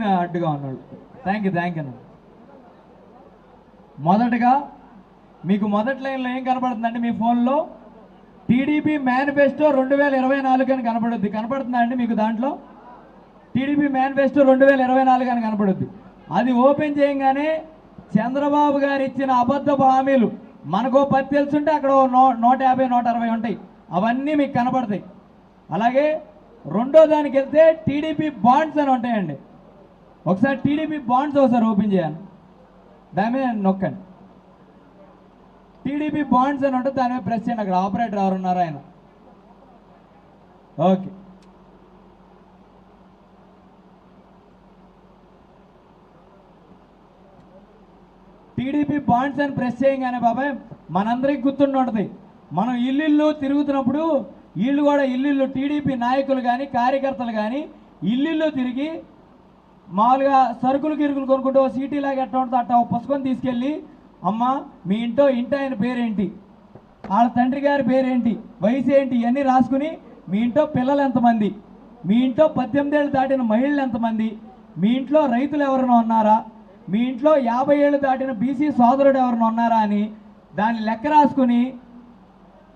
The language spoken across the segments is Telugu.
మెయిన్ అడ్డుగా ఉన్నాడు. థ్యాంక్ యూ అన్న. మొదటగా మీకు మొదటి లైన్లో ఏం కనపడుతుందంటే మీ ఫోన్లో టీడీపీ మేనిఫెస్టో 2024 అని కనపడుతుందా అండి మీకు? దాంట్లో టీడీపీ మేనిఫెస్టో 2024 అని కనపడుద్ది. అది ఓపెన్ చేయగానే చంద్రబాబు గారు ఇచ్చిన అబద్ధపు హామీలు మనకో 10 తెలుసుంటే అక్కడ 150 160 ఉంటాయి, అవన్నీ మీకు కనపడతాయి. అలాగే రెండో దానికి వెళ్తే టీడీపీ బాండ్స్ అని ఉంటాయండి. ఒకసారి టీడీపీ బాండ్స్ ఒకసారి ఓపెన్ చేయాలి, దాని మీద నొక్కండి. టీడీపీ బాండ్స్ అని ఉంటుంది, దాని మీద ప్రెస్ చేయండి. అక్కడ ఆపరేటర్ ఎవరు ఉన్నారో ఆయన. ఓకే, టీడీపీ బాండ్స్ అని ప్రెస్ చేయగానే బాబాయ్ మనందరికీ గుర్తుండి ఉంటుంది, మనం ఇల్లు తిరుగుతున్నప్పుడు వీళ్ళు కూడా ఇల్లు టీడీపీ నాయకులు కానీ కార్యకర్తలు కానీ ఇల్లు తిరిగి మామూలుగా సరుకులు గిరుకులు కొనుక్కుంటూ సీటీలాగా ఎట్లా ఉంటుంది అట్లా పుస్తకం తీసుకెళ్ళి, అమ్మ మీ ఇంటి ఆయన పేరేంటి, వాళ్ళ తండ్రి గారి పేరేంటి, వయసు ఏంటి, ఇవన్నీ రాసుకుని మీ ఇంట్లో పిల్లలు ఎంతమంది, మీ ఇంట్లో 18 ఏళ్ళు దాటిన మహిళలు ఎంతమంది, మీ ఇంట్లో రైతులు ఎవరైనా ఉన్నారా, మీ ఇంట్లో 50 ఏళ్ళు దాటిన బీసీ సోదరుడు ఎవరైనా ఉన్నారా అని దాన్ని లెక్క రాసుకుని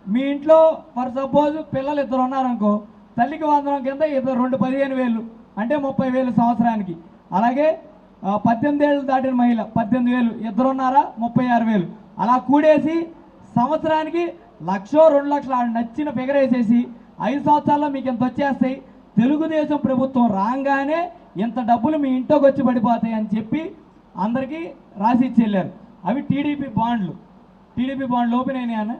మీ ఇంట్లో ఫర్ సపోజ్ పిల్లలు 2 ఉన్నారనుకో, తల్లికి వందనం కింద 2 15,000 అంటే 30,000 సంవత్సరానికి. అలాగే 18 ఏళ్ళు దాటిన మహిళ 18,000, 2 ఉన్నారా 36,000. అలా కూడేసి సంవత్సరానికి 1,00,000 2 లక్షలు నచ్చిన ఫిగర్ వేసేసి 5 సంవత్సరాల్లో మీకు ఇంత వచ్చేస్తాయి, తెలుగుదేశం ప్రభుత్వం రాగానే ఇంత డబ్బులు మీ ఇంట్లోకి వచ్చి పడిపోతాయి అని చెప్పి అందరికీ రాసి ఇచ్చి వెళ్ళారు. అవి టీడీపీ బాండ్లు. టీడీపీ బాండ్లు ఓపెన్ అయినాయన్న,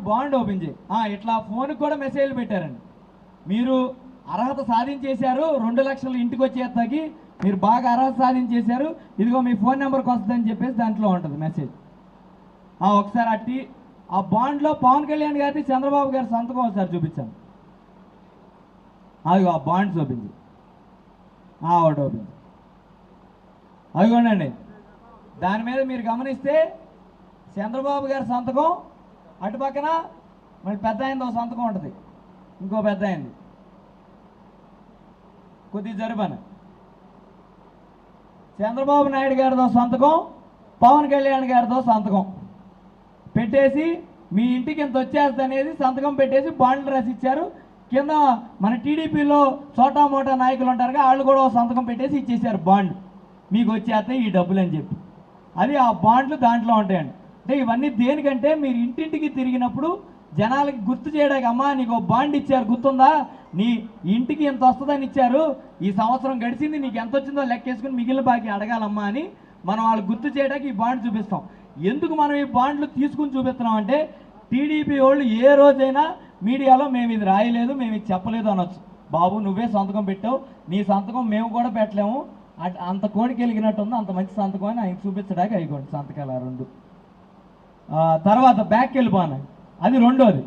బాండ్ ఓపెన్ చేయి. ఇట్లా ఫోన్కి కూడా మెసేజ్లు పెట్టారండి, మీరు అర్హత సాధించేశారు, 2 లక్షలు ఇంటికి వచ్చేస్తాకి మీరు బాగా అర్హత సాధించేశారు, ఇదిగో మీ ఫోన్ నెంబర్కి వస్తుందని చెప్పేసి దాంట్లో ఉంటుంది మెసేజ్. ఒకసారి ఆ బాండ్లో పవన్ కళ్యాణ్ గారిని చంద్రబాబు గారి సంతకం ఒకసారి చూపించాను. అదిగో ఆ బాండ్స్ ఓపెన్ చేయి, ఒకటి ఓపెన్ అదిగోండి. దాని మీద మీరు గమనిస్తే చంద్రబాబు గారి సంతకం, అటు పక్కన మళ్ళీ పెద్ద అయింది ఒక సంతకం ఉంటుంది, ఇంకో పెద్ద అయింది కొద్దిగా జరుపన, చంద్రబాబు నాయుడు గారితో సంతకం, పవన్ కళ్యాణ్ గారితో సంతకం పెట్టేసి మీ ఇంటికి ఇంత వచ్చేస్తుంది అనేది సంతకం పెట్టేసి బాండ్లు రాసిచ్చారు. కింద మన టీడీపీలో చోటా మోటా నాయకులు ఉంటారుగా, వాళ్ళు కూడా సంతకం పెట్టేసి ఇచ్చేసారు, బాండ్ మీకు వచ్చేస్తాయి ఈ డబ్బులు అని చెప్పి. అది ఆ బాండ్లు దాంట్లో ఉంటాయండి. అంటే ఇవన్నీ దేనికంటే మీరు ఇంటింటికి తిరిగినప్పుడు జనాలకి గుర్తు చేయడానికి, అమ్మా నీకు బాండ్ ఇచ్చారు గుర్తుందా, నీ ఇంటికి ఎంత వస్తుందని ఇచ్చారు, ఈ సంవత్సరం గడిచింది నీకు ఎంత వచ్చిందో లెక్కేసుకుని మిగిలిన బాకీ అడగాలమ్మా అని మనం వాళ్ళకి గుర్తు చేయడానికి ఈ బాండ్ చూపిస్తాం. ఎందుకు మనం ఈ బాండ్లు తీసుకుని చూపిస్తున్నాం అంటే టీడీపీ వాళ్ళు ఏ రోజైనా మీడియాలో మేము ఇది రాయలేదు, మేము ఇది చెప్పలేదు అనొచ్చు. బాబు నువ్వే సంతకం పెట్టావు, నీ సంతకం మేము కూడా పెట్టలేము, అంత కోడికి వెలిగినట్టు ఉంది, అంత మంచి సంతకం అని ఆయన చూపించడానికి అయిపోండి సంతకాలు ఆ 2. తర్వాత బ్యాక్కి వెళ్ళిపోను, అది రెండోది.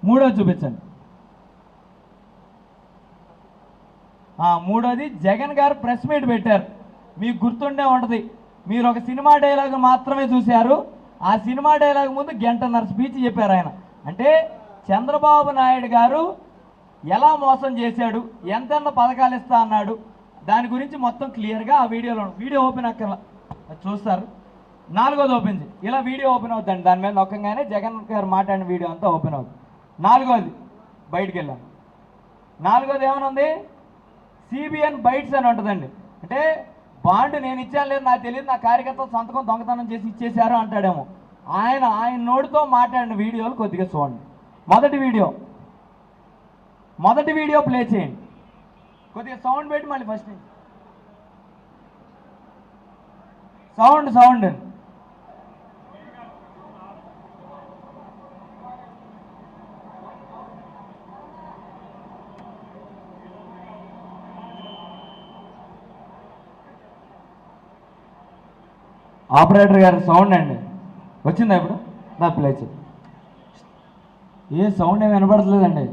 మూడోది చూపించండి. మూడోది జగన్ గారు ప్రెస్ మీట్ పెట్టారు, మీకు గుర్తుండే ఉంటుంది. మీరు ఒక సినిమా డైలాగ్ మాత్రమే చూశారు, ఆ సినిమా డైలాగ్ ముందు 1.5 గంట స్పీచ్ చెప్పారు ఆయన. అంటే చంద్రబాబు నాయుడు గారు ఎలా మోసం చేశాడు, ఎంతెంత పథకాలు ఇస్తా అన్నాడు, దాని గురించి మొత్తం క్లియర్గా ఆ వీడియో ఓపెన్ అక్కర్లా చూస్తారు. 4వది ఓపెన్ చేయి, ఇలా వీడియో ఓపెన్ అవుతుందండి, దాని మీద నొక్కగానే జగన్ గారు మాట్లాడిన వీడియో అంతా ఓపెన్ అవుతుంది. 4వది బయటికి వెళ్ళాను. 4వది ఏమనుంది, సిబిఎన్ బైట్స్ అని ఉంటుందండి. అంటే బాండ్ నేను ఇచ్చాను లేదు నాకు తెలియదు, నా కార్యకర్తలు సంతకం దొంగతనం చేసి ఇచ్చేశారు అంటాడేమో. ఆయన నోటితో మాట్లాడిన వీడియోలు కొద్దిగా చూడండి. మొదటి వీడియో ప్లే చేయండి, కొద్దిగా సౌండ్ పెట్టి మళ్ళీ ఫస్ట్ సౌండ్ ఆపరేటర్ గారి సౌండ్ అండి వచ్చిందా ఇప్పుడు? నా ప్లే చేయి. ఏ సౌండ్ ఏమి వినపడట్లేదండి.